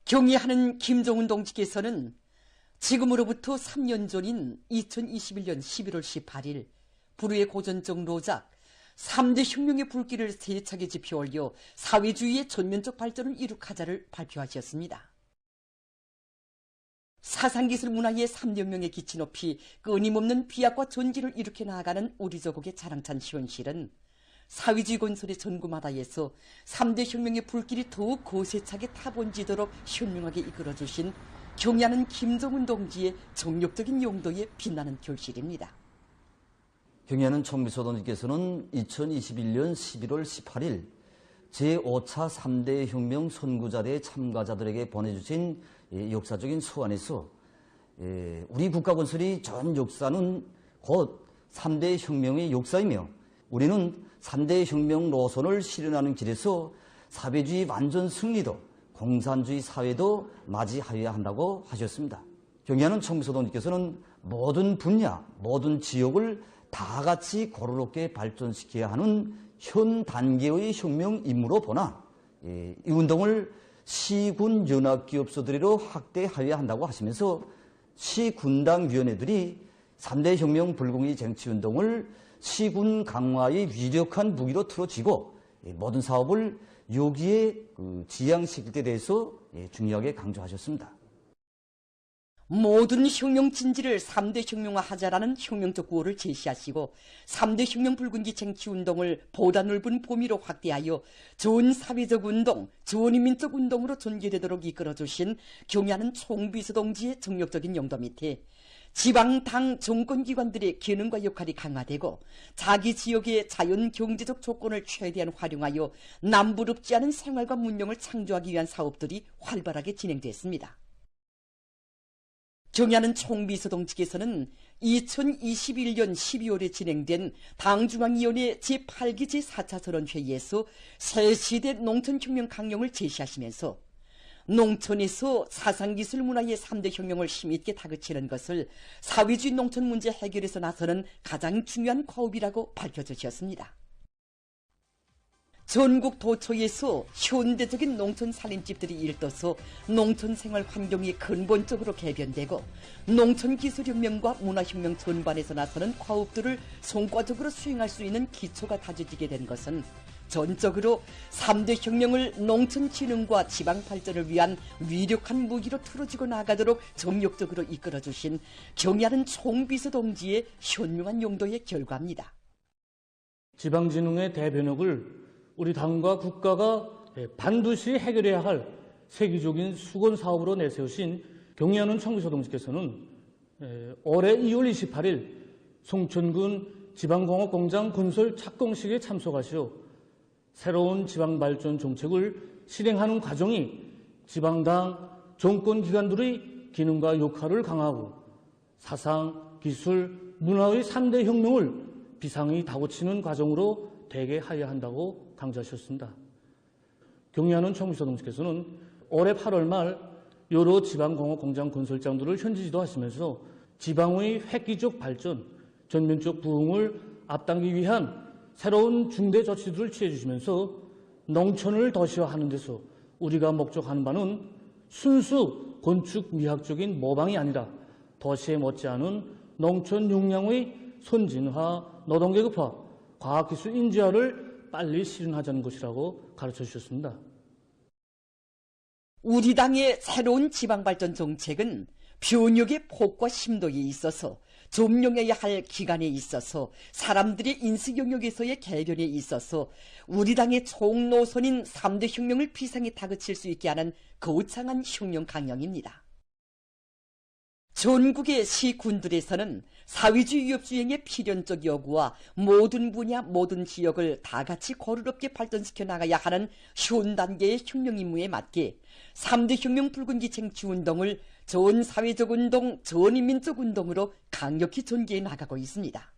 경의하는 김정은 동지께서는 지금으로부터 3년 전인 2021년 11월 18일 불후의 고전적 로작 3대 혁명의 불길을 세차게 지펴올려 사회주의의 전면적 발전을 이룩하자를 발표하셨습니다. 사상기술 문화의 3혁명의 기치 높이 끊임없는 비약과 전기를 일으켜 나아가는 우리 조국의 자랑찬 현실은 사회주의 건설의 전구마다에서 3대 혁명의 불길이 더욱 거세차게 타번지도록 현명하게 이끌어주신 경의하는 김정은 동지의 정력적인 용도에 빛나는 결실입니다. 경의하는 총비서 동지께서는 2021년 11월 18일 제5차 3대 혁명 선구자대 참가자들에게 보내주신 역사적인 서한에서 우리 국가 건설의 전 역사는 곧 3대 혁명의 역사이며 우리는 3대 혁명 노선을 실현하는 길에서 사회주의 완전 승리도 공산주의 사회도 맞이하여야 한다고 하셨습니다. 경의하는 총비서 동지께서는 모든 분야, 모든 지역을 다 같이 고루롭게 발전시켜야 하는 현 단계의 혁명 임무로 보나 이 운동을 시군 연합기업소들로 확대하여야 한다고 하시면서 시군당위원회들이 3대 혁명 불공의 정치운동을 시군 강화의 위력한 무기로 틀어쥐고 모든 사업을 여기에 지향시킬 때 대해서 중요하게 강조하셨습니다. 모든 혁명 진지를 3대 혁명화하자라는 혁명적 구호를 제시하시고 3대 혁명 불군기 쟁취운동을 보다 넓은 범위로 확대하여 전 사회적 운동, 전 인민적 운동으로 전개되도록 이끌어주신 경의하는 총비서 동지의 정력적인 용도 밑에 지방당 정권기관들의 기능과 역할이 강화되고 자기 지역의 자연 경제적 조건을 최대한 활용하여 남부럽지 않은 생활과 문명을 창조하기 위한 사업들이 활발하게 진행됐습니다. 경의하는 총비서 동지께서는 2021년 12월에 진행된 당중앙위원회 제8기 제4차 선언회의에서 새시대 농촌혁명 강령을 제시하시면서 농촌에서 사상기술 문화의 3대 혁명을 힘있게 다그치는 것을 사회주의 농촌 문제 해결에서 나서는 가장 중요한 과업이라고 밝혀주셨습니다. 전국 도처에서 현대적인 농촌 살림집들이 일떠서 농촌 생활 환경이 근본적으로 개변되고 농촌 기술혁명과 문화혁명 전반에서 나서는 과업들을 성과적으로 수행할 수 있는 기초가 다져지게 된 것은 전적으로 3대 혁명을 농촌 진흥과 지방 발전을 위한 위력한 무기로 틀어지고 나가도록 정력적으로 이끌어주신 경의하는 총비서 동지의 현명한 용도의 결과입니다. 지방진흥의 대변혁을 우리 당과 국가가 반드시 해결해야 할 세계적인 수건 사업으로 내세우신 경의하는 총비서 동지께서는 올해 2월 28일 송천군 지방공업공장 건설 착공식에 참석하시어 새로운 지방발전 정책을 실행하는 과정이 지방당 정권기관들의 기능과 역할을 강화하고 사상, 기술, 문화의 3대 혁명을 비상히 다고치는 과정으로 되게 하여야 한다고 강조하셨습니다. 경의하는 총비서 동지께서는 올해 8월 말 여러 지방공업공장 건설장들을 현지 지도하시면서 지방의 획기적 발전, 전면적 부흥을 앞당기기 위한 새로운 중대 조치들을 취해 주시면서 농촌을 도시화하는 데서 우리가 목적하는 바는 순수 건축 미학적인 모방이 아니라 도시에 못지않은 농촌 역량의 선진화, 노동계급화, 과학기술 인재화를 빨리 실현하자는 것이라고 가르쳐 주셨습니다. 우리 당의 새로운 지방발전 정책은 변혁의 폭과 심도에 있어서 점령해야 할 기간에 있어서 사람들의 인식 영역에서의 개변에 있어서 우리 당의 총노선인 3대 혁명을 비상에 다그칠 수 있게 하는 거창한 혁명 강령입니다. 전국의 시군들에서는 사회주의 위협주행의 필연적 요구와 모든 분야, 모든 지역을 다 같이 고루롭게 발전시켜 나가야 하는 현 단계의 혁명 임무에 맞게 3대 혁명 불군기 쟁취운동을 전 사회적 운동, 전 인민적 운동으로 강력히 전개해 나가고 있습니다.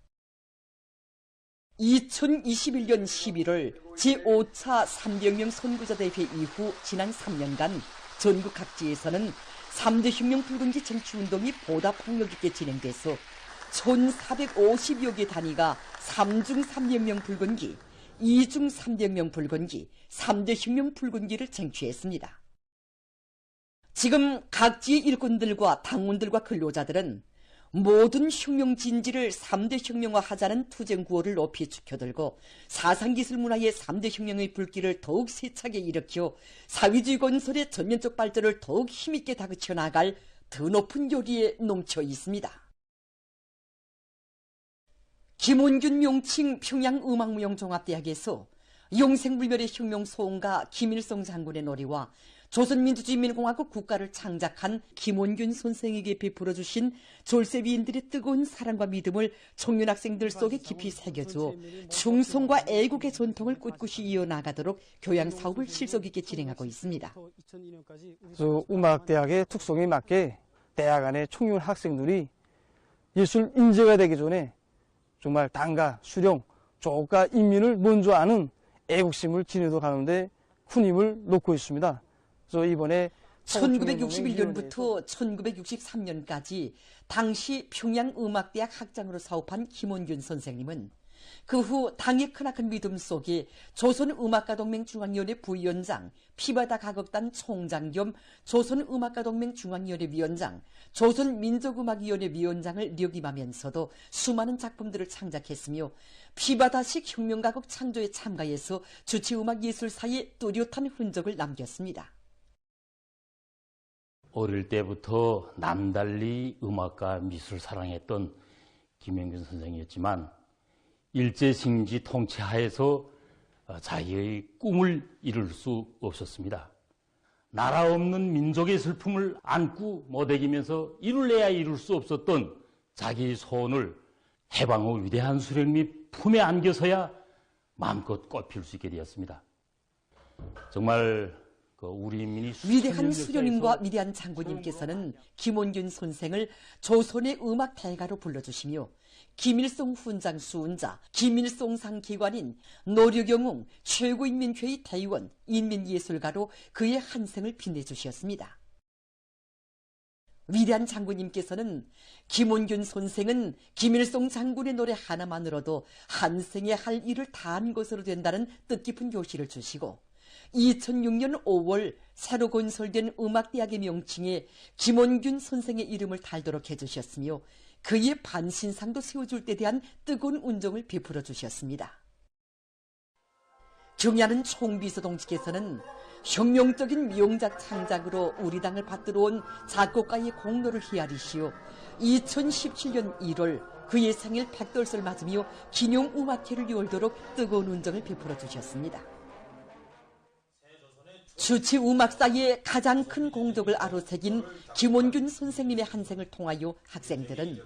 2021년 11월 제5차 3대 혁명 선구자 대회 이후 지난 3년간 전국 각지에서는 3대 혁명 불군기 쟁취운동이 보다 폭력 있게 진행돼서 1,450여 개 단위가 3중 3혁명 불군기, 2중 3혁명 불군기, 3대 혁명 불군기를 쟁취했습니다. 지금 각지의 일꾼들과 당원들과 근로자들은 모든 혁명 진지를 3대 혁명화하자는 투쟁 구호를 높이 축혀들고 사상기술 문화의 3대 혁명의 불길을 더욱 세차게 일으켜 사회주의 건설의 전면적 발전을 더욱 힘있게 다그쳐 나갈 더 높은 요리에 넘쳐 있습니다. 김원균 명칭 평양음악무용종합대학에서 영생불멸의 혁명 소원가 김일성 장군의 노래와 조선민주주의인민공화국 국가를 창작한 김원균 선생에게 베풀어 주신 졸세비인들의 뜨거운 사랑과 믿음을 청년 학생들 속에 깊이 새겨주어 충성과 애국의 전통을 꿋꿋이 이어나가도록 교양 사업을 실속 있게 진행하고 있습니다. 음악대학의 특성에 맞게 대학 안의 청년 학생들이 예술 인재가 되기 전에 정말 당가, 수령, 조국과 인민을 먼저 아는 애국심을 지니도 가는데 큰 힘을 놓고 있습니다. 그래서 이번에 1961년부터 1963년까지 당시 평양음악대학 학장으로 사업한 김원균 선생님은 그 후 당의 크나큰 믿음 속에 조선음악가동맹 중앙위원회 부위원장, 피바다 가곡단 총장 겸 조선음악가동맹 중앙위원회 위원장, 조선민족음악위원회 위원장을 역임하면서도 수많은 작품들을 창작했으며 피바다식 혁명가곡 창조에 참가해서 주체음악예술사에 뚜렷한 흔적을 남겼습니다. 어릴 때부터 남달리 음악과 미술을 사랑했던 김원균 선생이었지만 일제식민지 통치하에서 자기의 꿈을 이룰 수 없었습니다. 나라 없는 민족의 슬픔을 안고 못애기면서 이룰래야 이룰 수 없었던 자기의 소원을 해방 후 위대한 수령님이 품에 안겨서야 마음껏 꽃피울 수 있게 되었습니다. 정말 우리 인민이 위대한 수령님과 위대한 장군님께서는 김원균 선생을 조선의 음악 대가로 불러주시며 김일성 훈장 수훈자, 김일성상 기관인 노류경웅 최고인민회의 대의원, 인민예술가로 그의 한 생을 빛내주셨습니다. 위대한 장군님께서는 김원균 선생은 김일성 장군의 노래 하나만으로도 한 생에 할 일을 다한 것으로 된다는 뜻깊은 교시를 주시고 2006년 5월 새로 건설된 음악대학의 명칭에 김원균 선생의 이름을 달도록 해주셨으며 그의 반신상도 세워줄 때 대한 뜨거운 운정을 베풀어 주셨습니다. 경야는 총비서동지께서는 혁명적인 명작 창작으로 우리 당을 받들어 온 작곡가의 공로를 헤아리시오 2017년 1월 그의 생일 100돌을 맞으며 기념음악회를 열도록 뜨거운 운정을 베풀어 주셨습니다. 주치 음악사에 가장 큰 공덕을 아로새긴 김원균 선생님의 한 생을 통하여 학생들은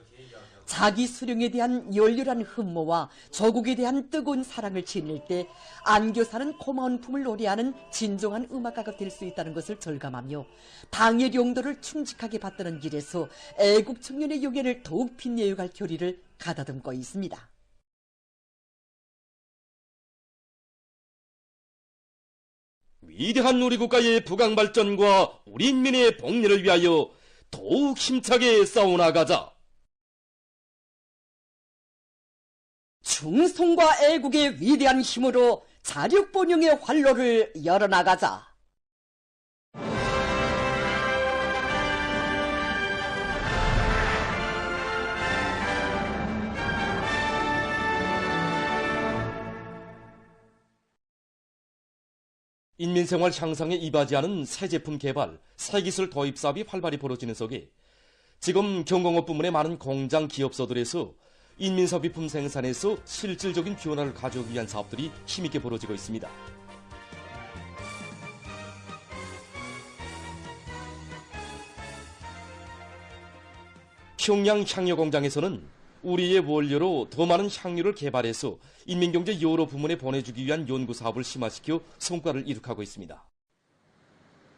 자기 수령에 대한 열렬한 흠모와 조국에 대한 뜨거운 사랑을 지닐 때 안교사는 고마운 품을 노래하는 진정한 음악가가 될 수 있다는 것을 절감하며 당의 용도를 충직하게 받드는 길에서 애국 청년의 용예를 더욱 빛내어갈 결의를 가다듬고 있습니다. 위대한 우리 국가의 부강 발전과 우리 인민의 복리를 위하여 더욱 힘차게 싸워나가자. 충성과 애국의 위대한 힘으로 자력번영의 활로를 열어나가자. 인민생활 향상에 이바지하는 새 제품 개발, 새 기술 도입 사업이 활발히 벌어지는 속에 지금 경공업 부문의 많은 공장 기업소들에서 인민소비품 생산에서 실질적인 변화를 가져오기 위한 사업들이 힘있게 벌어지고 있습니다. 평양 향료공장에서는 우리의 원료로 더 많은 향료를 개발해서 인민경제 여러 부문에 보내주기 위한 연구사업을 심화시켜 성과를 이룩하고 있습니다.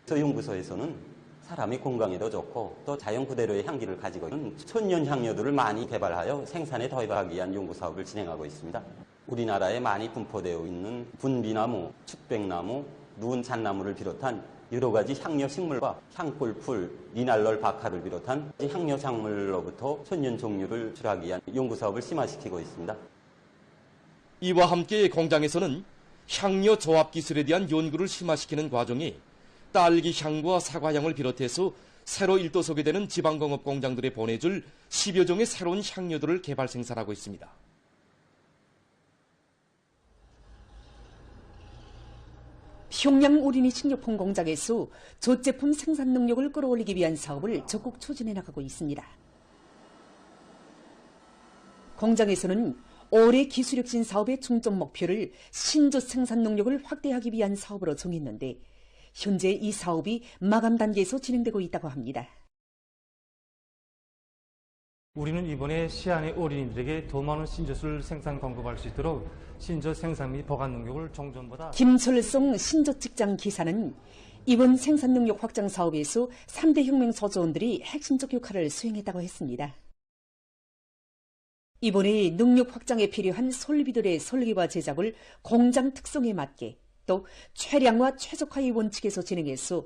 저 연구소에서는 사람이 건강에도 좋고 또 자연 그대로의 향기를 가지고 있는 천연 향료들을 많이 개발하여 생산에 도입하기 위한 연구사업을 진행하고 있습니다. 우리나라에 많이 분포되어 있는 분비나무, 측백나무, 누운 잣나무를 비롯한 여러 가지 향료 식물과 향골풀, 니날롤 박하를 비롯한 향료 작물로부터 천연 종류를 추출하기 위한 연구사업을 심화시키고 있습니다. 이와 함께 공장에서는 향료 조합 기술에 대한 연구를 심화시키는 과정에 딸기 향과 사과 향을 비롯해서 새로 일도소개 되는 지방공업 공장들에 보내줄 10여 종의 새로운 향료들을 개발 생산하고 있습니다. 평양 우리니 식료품 공장에서 젖제품 생산 능력을 끌어올리기 위한 사업을 적극 추진해 나가고 있습니다. 공장에서는 올해 기술혁신 사업의 중점 목표를 신젖 생산 능력을 확대하기 위한 사업으로 정했는데 현재 이 사업이 마감 단계에서 진행되고 있다고 합니다. 우리는 이번에 시안의 어린이들에게 더 많은 신젖을 생산 공급할 수 있도록 신젖 생산 및 보관 능력을 종전보다 김철성 신젖 직장 기사는 이번 생산 능력 확장 사업에서 3대 혁명 소조원들이 핵심적 역할을 수행했다고 했습니다. 이번에 능력 확장에 필요한 설비들의 설계와 제작을 공장 특성에 맞게 또 최량화 최적화의 원칙에서 진행해서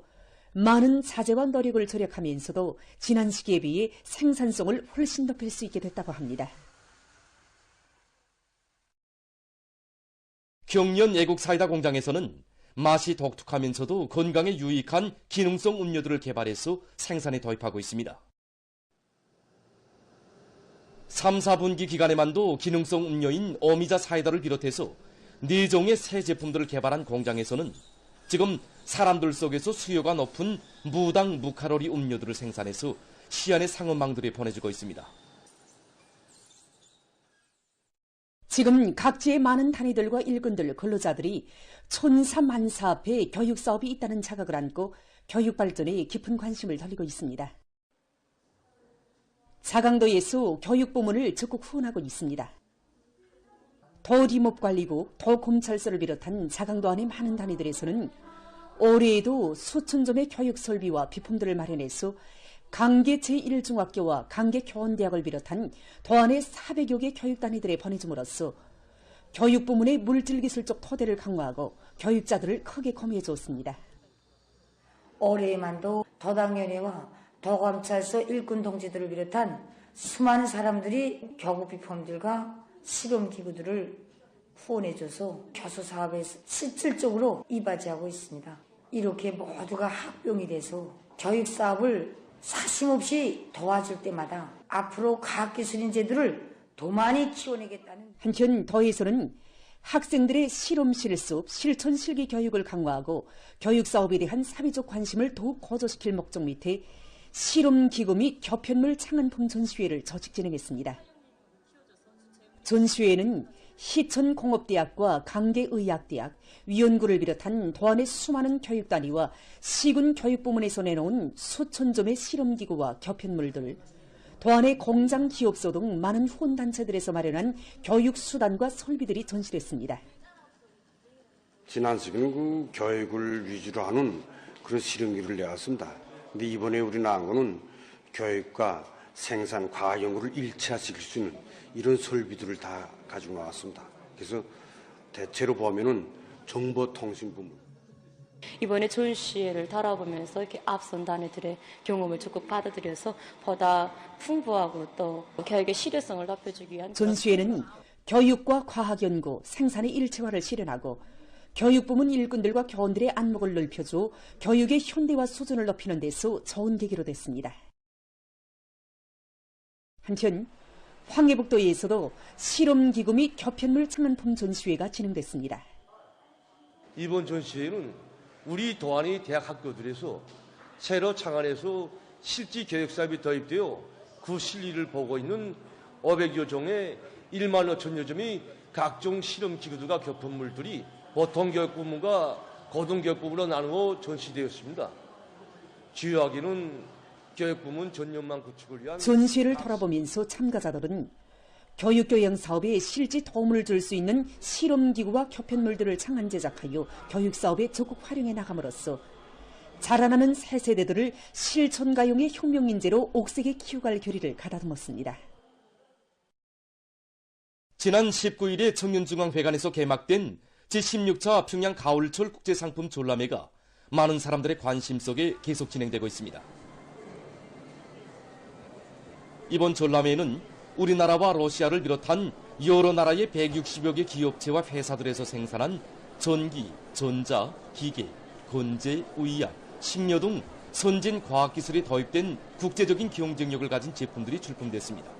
많은 자재와 노력을 절약하면서도 지난 시기에 비해 생산성을 훨씬 높일 수 있게 됐다고 합니다. 경년 애국사이다 공장에서는 맛이 독특하면서도 건강에 유익한 기능성 음료들을 개발해서 생산에 도입하고 있습니다. 3, 4분기 기간에만도 기능성 음료인 어미자 사이다를 비롯해서 4종의 새 제품들을 개발한 공장에서는 지금 사람들 속에서 수요가 높은 무당 무칼로리 음료들을 생산해서 시안의 상업망들에 보내주고 있습니다. 지금 각지의 많은 단위들과 일꾼들, 근로자들이 천사 만사 앞에 교육 사업이 있다는 자각을 안고 교육 발전에 깊은 관심을 돌리고 있습니다. 자강도에서 교육 부문을 적극 후원하고 있습니다. 도림업관리국, 도검찰서를 비롯한 자강도 안의 많은 단위들에서는 올해에도 수천 점의 교육 설비와 비품들을 마련해서 강계 제1중학교와 강계 교원대학을 비롯한 도안의 400여 개 교육단위들에 보내줌으로써 교육 부문의 물질기술적 토대를 강화하고 교육자들을 크게 고미해 주었습니다. 올해에만도 도당연회와 도검찰서 일꾼 동지들을 비롯한 수많은 사람들이 교구 비품들과 실험기구들을 후원해줘서 교수 사업에 실질적으로 이바지하고 있습니다. 이렇게 모두가 합병이 돼서 교육 사업을 사심없이 도와줄 때마다 앞으로 과학기술 인재들을 더 많이 키워내겠다는. 한편 도에서는 학생들의 실험 실습, 실천 실기 교육을 강화하고 교육 사업에 대한 사회적 관심을 더욱 고조시킬 목적 밑에 실험기구 및 교편물 창안품 전시회를 조직 진행했습니다. 전시회에는 희천공업대학과 강계의학대학, 위원구를 비롯한 도안의 수많은 교육단위와 시군 교육부문에서 내놓은 수천 점의 실험기구와 교편물들, 도안의 공장 기업소 등 많은 후원단체들에서 마련한 교육수단과 설비들이 전시됐습니다. 지난 시기는 그 교육을 위주로 하는 그런 실험기를 내왔습니다. 근데 이번에 우리 나온 거는 교육과 생산, 과학 연구를 일치화시킬 수 있는 이런 설비들을 다 가지고 나왔습니다. 그래서 대체로 보면은 정보통신 부문. 이번에 전시회를 돌아보면서 이렇게 앞선 단위들의 경험을 적극 받아들여서 보다 풍부하고 또 교육의 실효성을 높여주기 위한 전시회는 교육과 과학연구, 생산의 일체화를 실현하고 교육부문 일꾼들과 교원들의 안목을 넓혀줘 교육의 현대화 수준을 높이는 데서 좋은 계기로 됐습니다. 한편 황해북도에서도 실험기구 및 교편물 창안품 전시회가 진행됐습니다. 이번 전시회는 우리 도안의 대학 학교들에서 새로 창안해서 실지 교육 사업이 도입되어 그 실리를 보고 있는 500여 종의 1만 5천여 점의 각종 실험기구들과 교편물들이 보통교육부문과 고등교육부문으로 나누어 전시되었습니다. 주요하게는 교육부문 전년만 구축을 위한 전시회를 돌아보면서 참가자들은 교육교양 사업에 실제 도움을 줄 수 있는 실험기구와 교편물들을 창안 제작하여 교육사업에 적극 활용해 나감으로써 자라나는 새 세대들을 실천가용의 혁명인재로 옥색에 키워갈 결의를 가다듬었습니다. 지난 19일에 청년중앙회관에서 개막된 제16차 평양 가을철 국제상품 전람회가 많은 사람들의 관심 속에 계속 진행되고 있습니다. 이번 전람회에는 우리나라와 러시아를 비롯한 여러 나라의 160여 개 기업체와 회사들에서 생산한 전기, 전자, 기계, 건재, 의약, 식료 등 선진 과학기술이 도입된 국제적인 경쟁력을 가진 제품들이 출품됐습니다.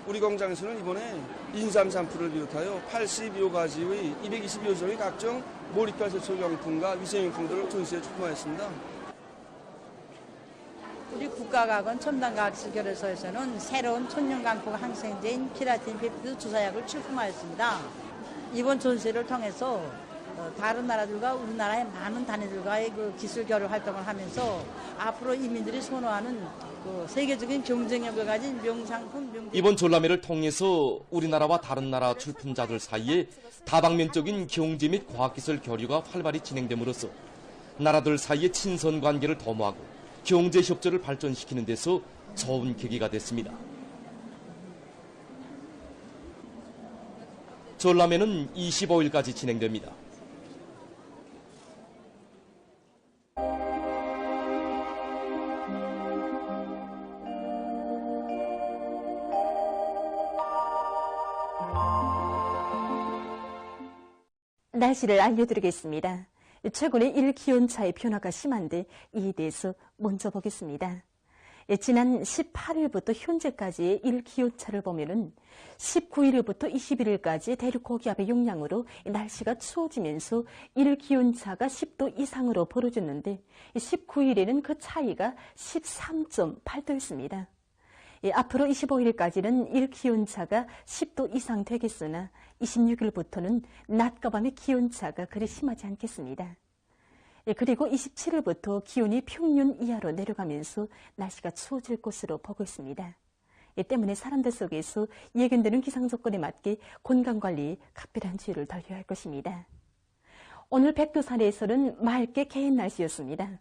우리 공장에서는 이번에 인삼 샴푸를 비롯하여 80여 가지의 220여 종의 각종 머리칼 세척용품과 위생용품들을 전시에 출품하였습니다. 우리 국가과학원 첨단과학기술교류소에서는 새로운 천연강포 항생제인 키라틴 펩티드 주사약을 출품하였습니다. 이번 전시를 통해서 다른 나라들과 우리나라의 많은 단위들과의 그 기술 교류 활동을 하면서 앞으로 이민들이 선호하는 그 세계적인 경쟁력을 가진 명상품, 이번 전람회를 통해서 우리나라와 다른 나라 출품자들 사이에 다방면적인 경제 및 과학기술 교류가 활발히 진행됨으로써 나라들 사이의 친선 관계를 도모하고 경제 협조를 발전시키는 데서 좋은 계기가 됐습니다. 전람회는 25일까지 진행됩니다. 날씨를 알려드리겠습니다. 최근에 일기온차의 변화가 심한데 이에 대해서 먼저 보겠습니다. 지난 18일부터 현재까지의 일기온차를 보면은 19일부터 21일까지 대륙 고기압의 영향으로 날씨가 추워지면서 일기온차가 10도 이상으로 벌어졌는데 19일에는 그 차이가 13.8도였습니다. 앞으로 25일까지는 일기온차가 10도 이상 되겠으나 26일부터는 낮과 밤의 기온차가 그리 심하지 않겠습니다. 그리고 27일부터 기온이 평년 이하로 내려가면서 날씨가 추워질 것으로 보고 있습니다. 이 때문에 사람들 속에서 예견되는 기상조건에 맞게 건강관리에 각별한 주의를 돌려야 할 것입니다. 오늘 백두산에서는 맑게 개인 날씨였습니다.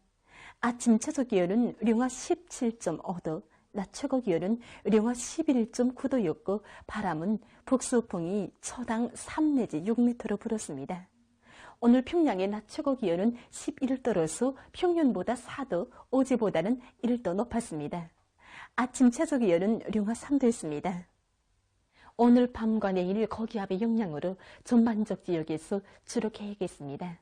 아침 최저기온은 영하 17.5도, 낮 최고기온은 영하 11.9도였고 바람은 북서풍이 초당 3 내지 6m로 불었습니다. 오늘 평양의 낮 최고기온은 11도로서 평년보다 4도, 어제보다는 1도 높았습니다. 아침 최저기온은 영하 3도였습니다. 오늘 밤과 내일 고기압의 영향으로 전반적 지역에서 주로 개겠습니다.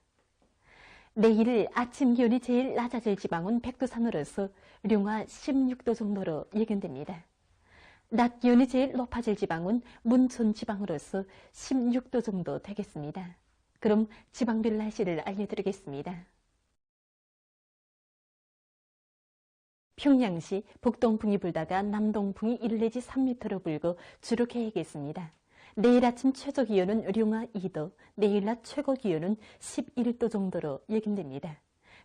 내일 아침 기온이 제일 낮아질 지방은 백두산으로서 영하 16도 정도로 예견됩니다. 낮 기온이 제일 높아질 지방은 문천 지방으로서 16도 정도 되겠습니다. 그럼 지방별 날씨를 알려드리겠습니다. 평양시 북동풍이 불다가 남동풍이 1 내지 3m로 불고 주로 개겠습니다. 내일 아침 최저기온은 영하 2도, 내일 낮 최고기온은 11도 정도로 예견됩니다.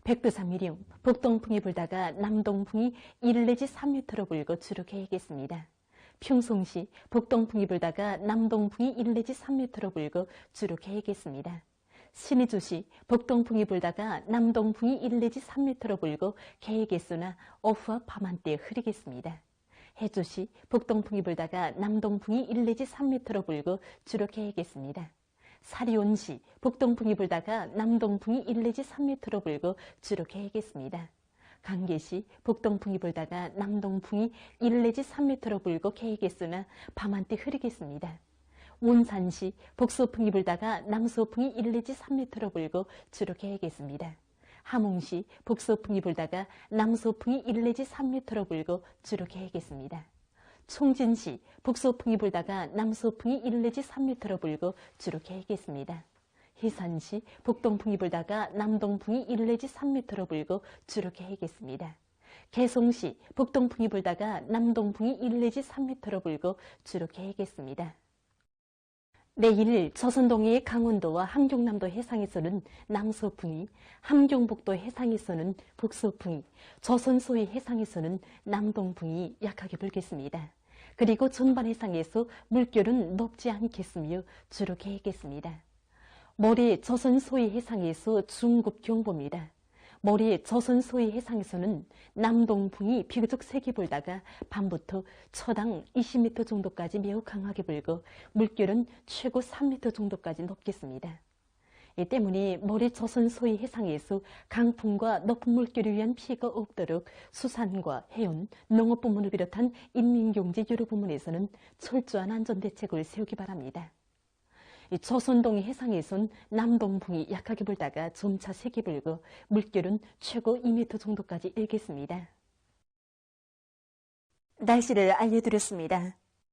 백두산 미령, 북동풍이 불다가 남동풍이 1 내지 3m로 불고 주로 개겠습니다. 평송시, 북동풍이 불다가 남동풍이 1 내지 3m로 불고 주로 개겠습니다. 신의주시, 북동풍이 불다가 남동풍이 1 내지 3m로 불고 개겠으나 오후와 밤한때 흐리겠습니다. 해주시, 북동풍이 불다가 남동풍이 1 내지 3m로 불고 주로 개겠습니다. 사리온시, 북동풍이 불다가 남동풍이 1 내지 3m로 불고 주로 개겠습니다. 강계시, 북동풍이 불다가 남동풍이 1 내지 3m로 불고 개겠으나 밤한때 흐리겠습니다. 원산시, 북서풍이 불다가 남서풍이 1 내지 3m로 불고 주로 개겠습니다. 함흥시, 북서풍이 불다가 남서풍이 1 내지 3m로 불고 주로 개겠습니다. 총진시, 북서풍이 불다가 남서풍이 1 내지 3m로 불고 주로 개겠습니다. 해산시, 북동풍이 불다가 남동풍이 1 내지 3m로 불고 주로 개겠습니다. 개성시, 북동풍이 불다가 남동풍이 1 내지 3m로 불고 주로 개겠습니다. 내일 조선동해의 강원도와 함경남도 해상에서는 남서풍이, 함경북도 해상에서는 북서풍이, 조선소의 해상에서는 남동풍이 약하게 불겠습니다. 그리고 전반 해상에서 물결은 높지 않겠으며 주로 개겠습니다. 모레 조선소의 해상에서 중급 경보입니다. 모레 조선소의 해상에서는 남동풍이 비교적 세게 불다가 밤부터 초당 20m 정도까지 매우 강하게 불고 물결은 최고 3m 정도까지 높겠습니다. 이 때문에 모레 조선소의 해상에서 강풍과 높은 물결에 의한 피해가 없도록 수산과 해운, 농업 부문을 비롯한 인민경제 여러 부문에서는 철저한 안전대책을 세우기 바랍니다. 조선동해 해상에선 남동풍이 약하게 불다가 점차 세게 불고 물결은 최고 2m 정도까지 일겠습니다. 날씨를 알려드렸습니다.